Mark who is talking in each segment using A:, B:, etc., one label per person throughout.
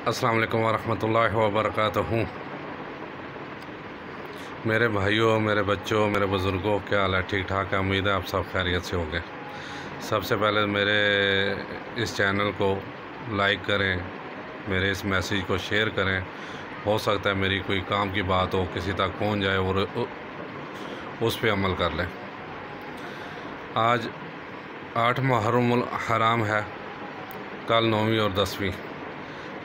A: السلام علیکم ورحمۃ اللہ وبرکاتہ۔ میرے بھائیوں، میرے بچوں، میرے بزرگوں، کیا حال ہے؟ ٹھیک ٹھاک ہے؟ امید ہے آپ سب خیریت سے ہوں گے۔ سب سے پہلے میرے اس چینل کو لائک کریں، میرے اس میسیج کو شیئر کریں۔ ہو سکتا ہے میری کوئی کام کی بات ہو، کسی تک پہنچ جائے اور اس پہ عمل کر لیں۔ آج 8 محرم الحرام ہے، کل 9ویں اور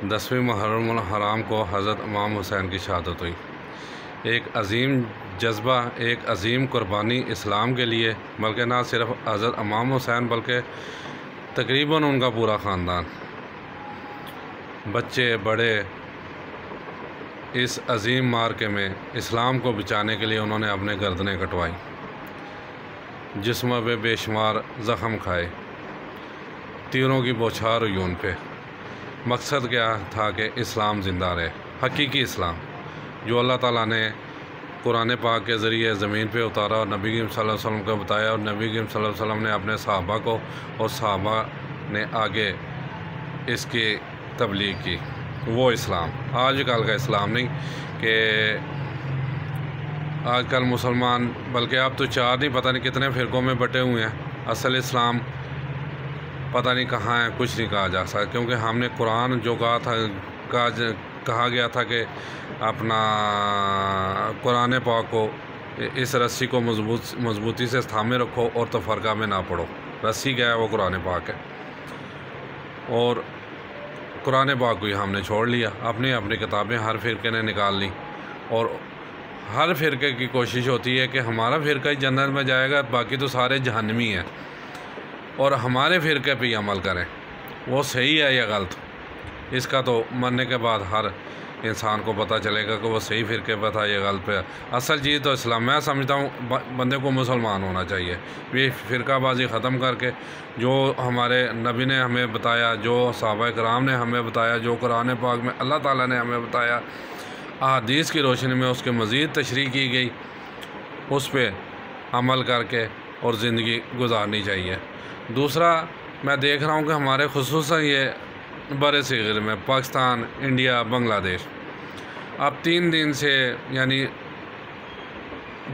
A: 10ویں محرم الحرام کو حضرت امام حسین کی شہادت ہوئی۔ ایک عظیم جذبہ، ایک عظیم قربانی اسلام کے لیے، بلکہ نہ صرف حضرت امام حسین بلکہ تقریباً ان کا پورا خاندان، بچے بڑے، اس عظیم معرکے میں اسلام کو بچانے کے لیے انہوں نے اپنے گردنیں کٹوائی، جسموں پہ بے شمار زخم کھائے، تیروں کی بوچھار ہوئی ان پہ۔ مقصد کیا تھا کہ اسلام زندہ رہے، حقیقی اسلام جو اللہ تعالیٰ نے قرآن پاک کے ذریعے زمین پہ اتارا اور نبی کریم صلی اللہ علیہ وسلم کو بتایا، اور نبی کریم صلی اللہ علیہ وسلم نے اپنے صحابہ کو اور صحابہ نے آگے اس کی تبلیغ کی۔ وہ اسلام آج کل کا اسلام نہیں کہ آج کل مسلمان، بلکہ اب تو چار نہیں پتہ نہیں کتنے فرقوں میں بٹے ہوئے ہیں۔ اصل اسلام پتہ نہیں کہاں ہے، کچھ نہیں کہا جا سکتا، کیونکہ ہم نے قرآن جو کہا گیا تھا کہ اپنا قرآن پاک کو، اس رسی کو مضبوطی سے تھامے رکھو اور تفرقہ میں نہ پڑھو۔ رسی کیا ہے؟ وہ قرآن پاک ہے، اور قرآن پاک کو ہی ہم نے چھوڑ لیا، اپنی کتابیں ہر فرقے نے نکال لی، اور ہر فرقے کی کوشش ہوتی ہے کہ ہمارا فرقہ ہی جنت میں جائے گا، باقی تو سارے جہنمی ہیں، اور ہمارے فرقے پہ ہی عمل کریں۔ وہ صحیح ہے یا غلط، اس کا تو مرنے کے بعد ہر انسان کو پتہ چلے گا کہ وہ صحیح فرقے پہ تھا یا غلط پہ۔ اصل چیز تو اسلام، میں سمجھتا ہوں بندے کو مسلمان ہونا چاہیے، یہ فرقہ بازی ختم کر کے جو ہمارے نبی نے ہمیں بتایا، جو صحابہ کرام نے ہمیں بتایا، جو قرآن پاک میں اللہ تعالیٰ نے ہمیں بتایا، احادیث کی روشنی میں اس کے مزید تشریح کی گئی، اس پہ عمل کر کے اور زندگی گزارنی چاہیے۔ دوسرا، میں دیکھ رہا ہوں کہ ہمارے خصوصاً یہ برِ صغیر میں پاکستان، انڈیا، بنگلہ دیش، اب 3 دن سے یعنی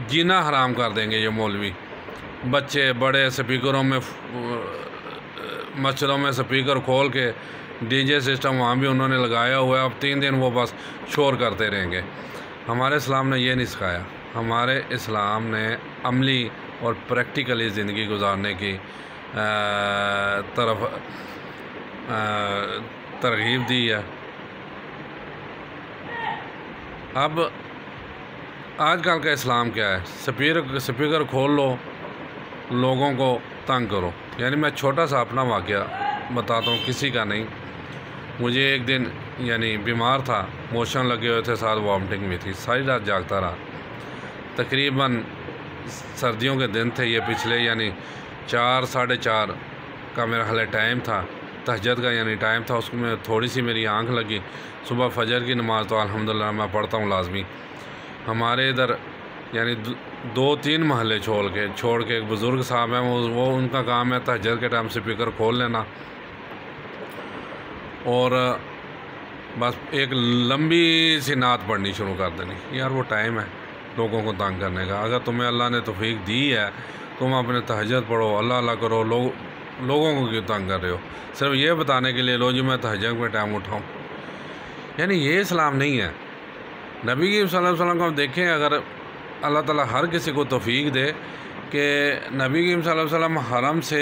A: جینا حرام کر دیں گے یہ مولوی۔ بچے بڑے سپیکروں میں، مسجدوں میں سپیکر کھول کے ڈی جے سسٹم وہاں بھی انہوں نے لگایا ہوا ہے، اب 3 دن وہ بس شور کرتے رہیں گے۔ ہمارے اسلام نے یہ نہیں سکھایا، ہمارے اسلام نے عملی اور پریکٹیکلی زندگی گزارنے کی طرف ترغیب دی ہے۔ اب آج کل کا اسلام کیا ہے؟ سپیکر کھول لو، لوگوں کو تنگ کرو۔ یعنی میں چھوٹا سا اپنا واقعہ بتاتا ہوں، کسی کا نہیں۔ مجھے ایک دن یعنی بیمار تھا، موشن لگے ہوئے تھے، ساتھ وامٹنگ بھی تھی، ساری رات جاگتا رہا۔ تقریباً سردیوں کے دن تھے یہ، پچھلے یعنی 4 ساڑھے 4 کا میرا خیال ٹائم تھا، تہجد کا یعنی ٹائم تھا۔ اس میں تھوڑی سی میری آنکھ لگی۔ صبح فجر کی نماز تو الحمدللہ میں پڑھتا ہوں لازمی۔ ہمارے ادھر یعنی 2-3 محلے چھوڑ کے ایک بزرگ صاحب ہیں، وہ ان کا کام ہے تہجد کے ٹائم سپیکر کھول لینا اور بس ایک لمبی سی نعت پڑھنی شروع کر دینی۔ یار وہ ٹائم ہے لوگوں کو تنگ کرنے کا۔ اگر تمہیں اللہ نے توفیق دی ہے، تم اپنے تہجد پڑھو، اللہ اللہ کرو، لوگوں کو کیوں تنگ کر رہے ہو؟ صرف یہ بتانے کے لیے لو جی میں تہجد میں ٹائم اٹھاؤں، یعنی یہ اسلام نہیں ہے۔ نبی کی صلی اللہ علیہ وسلم کو ہم دیکھیں، اگر اللہ تعالیٰ ہر کسی کو توفیق دے کہ نبی کی صلی اللہ علیہ وسلم حرم سے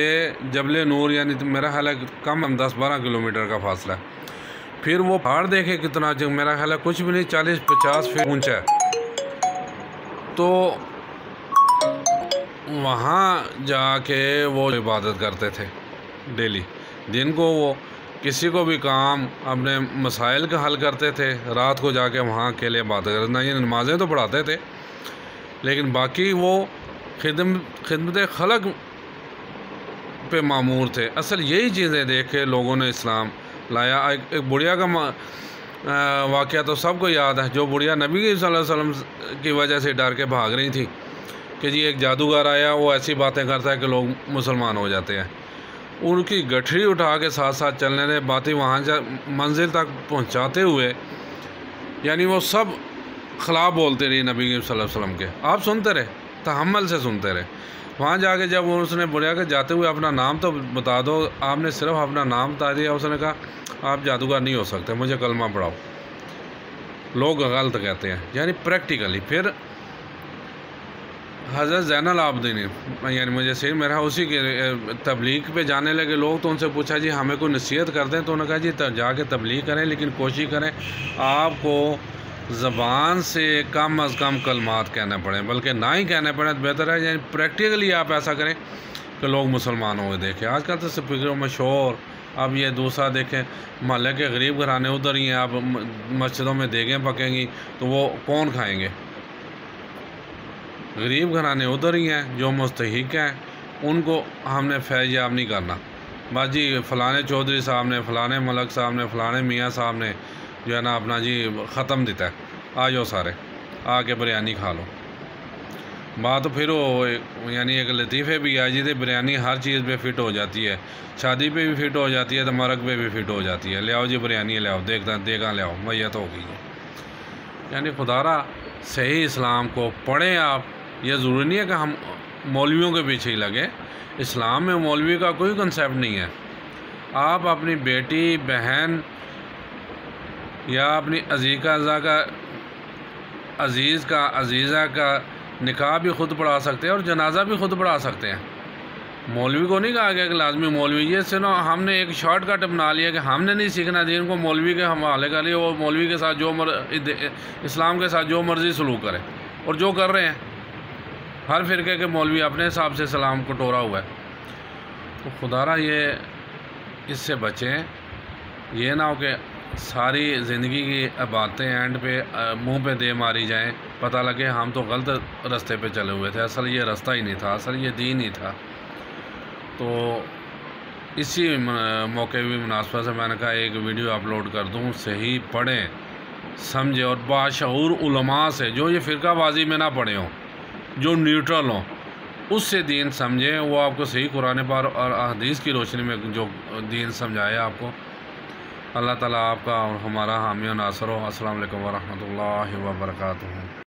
A: جبل نور، یعنی میرا خیال ہے کم 10-12 کلومیٹر کا فاصلہ ہے، پھر وہ پہاڑ دیکھیں کتنا، میرا خیال ہے کچھ بھی نہیں، 40-50 فٹ اونچا ہے، تو وہاں جا کے وہ عبادت کرتے تھے ڈیلی۔ دن کو وہ کسی کو بھی کام، اپنے مسائل کا حل کرتے تھے، رات کو جا کے وہاں اکیلے عبادت کرتے تھے۔ یہ نمازیں تو پڑھاتے تھے، لیکن باقی وہ خدمت خلق پہ معمور تھے۔ اصل یہی چیزیں دیکھ کے لوگوں نے اسلام لایا۔ ایک بڑھیا کا واقعہ تو سب کو یاد ہے، جو بڑھیا نبی صلی اللہ علیہ وسلم کی وجہ سے ڈر کے بھاگ رہی تھی کہ جی ایک جادوگر آیا، وہ ایسی باتیں کرتا ہے کہ لوگ مسلمان ہو جاتے ہیں۔ ان کی گٹھری اٹھا کے ساتھ ساتھ چلنے رہے، باتیں وہاں منزل تک پہنچاتے ہوئے، یعنی وہ سب خلاف بولتے رہی نبی صلی اللہ علیہ وسلم کے، آپ سنتے رہے، تحمل سے سنتے رہے۔ وہاں جا کے جب اس نے بولا کہ جاتے ہوئے اپنا نام تو بتا دو، آپ نے صرف اپنا نام بتا دیا، اس نے کہا آپ جادوگر نہیں ہو سکتے، مجھے کلمہ پڑھاؤ۔ لوگ غلط کہتے ہیں، یعنی پریکٹیکلی۔ پھر حضرت زین العابدین، یعنی مجھے صحیح میرا اسی کے تبلیغ پہ جانے لگے لوگ، تو ان سے پوچھا جی ہمیں کوئی نصیحت کر دیں، تو انہوں نے کہا جی جا کے تبلیغ کریں، لیکن کوشش کریں آپ کو زبان سے کم از کم کلمات کہنے پڑیں، بلکہ نہ ہی کہنے پڑیں تو بہتر ہے، یعنی پریکٹیکلی آپ ایسا کریں کہ لوگ مسلمان ہوئے دیکھیں۔ آج کل تو سپیکروں میں شور، اب یہ دوسرا دیکھیں محلے کے غریب گھرانے ادھر ہی ہیں، آپ مسجدوں میں دیگیں پکیں گی تو وہ کون کھائیں گے؟ غریب گھرانے ادھر ہی ہیں، جو مستحق ہیں ان کو ہم نے فیض یاب نہیں کرنا۔ بس جی فلانے چودھری صاحب نے، فلانے ملک صاحب نے، فلانے میاں صاحب نے جو ہے نا اپنا جی ختم دیتا ہے، آ جاؤ سارے آ کے بریانی کھا لو۔ بات پھر وہ یعنی ایک لطیفے بھی آ جی بریانی ہر چیز پہ فٹ ہو جاتی ہے، شادی پہ بھی فٹ ہو جاتی ہے تو مرگ پہ بھی فٹ ہو جاتی ہے، لے آؤ جی بریانی لے آؤ، دیکھا لے آؤ، میت ہو گئی ہے۔ یعنی خدا را صحیح اسلام کو پڑھیں آپ۔ یہ ضروری نہیں ہے کہ ہم مولویوں کے پیچھے ہی لگیں، اسلام میں مولوی کا کوئی کنسیپٹ نہیں ہے۔ آپ اپنی بیٹی، بہن یا اپنی عزیزہ کا نکاح بھی خود پڑھا سکتے ہیں اور جنازہ بھی خود پڑھا سکتے ہیں۔ مولوی کو نہیں کہا گیا کہ لازمی مولوی، یہ سنو ہم نے ایک شارٹ کٹ اپنا لیا کہ ہم نے نہیں سیکھنا دین کو، مولوی کے حوالے کر لیا، وہ مولوی کے ساتھ اسلام کے ساتھ جو مرضی سلوک کرے، اور جو کر رہے ہیں ہر فرقے کے مولوی اپنے حساب سے اسلام کو ٹورا ہوا ہے۔ تو خدا را یہ اس سے بچیں، یہ نہ ہو کہ ساری زندگی کی باتیں اینڈ پہ منہ پہ دے ماری جائیں، پتہ لگے ہم تو غلط رستے پہ چلے ہوئے تھے، اصل یہ رستہ ہی نہیں تھا، اصل یہ دین ہی تھا۔ تو اسی موقع بھی مناسبت سے میں نے کہا ایک ویڈیو اپلوڈ کر دوں، صحیح پڑھیں، سمجھیں، اور باشعور علماء سے جو یہ فرقہ بازی میں نہ پڑھے ہوں، جو نیوٹرل ہوں، اس سے دین سمجھیں، وہ آپ کو صحیح قرآن پاک اور احادیث کی روشنی میں جو دین سمجھائے آپ کو۔ اللہ تعالیٰ آپ کا اور ہمارا حامی و ناصر ہو۔ السلام علیکم ورحمۃ اللہ وبرکاتہ۔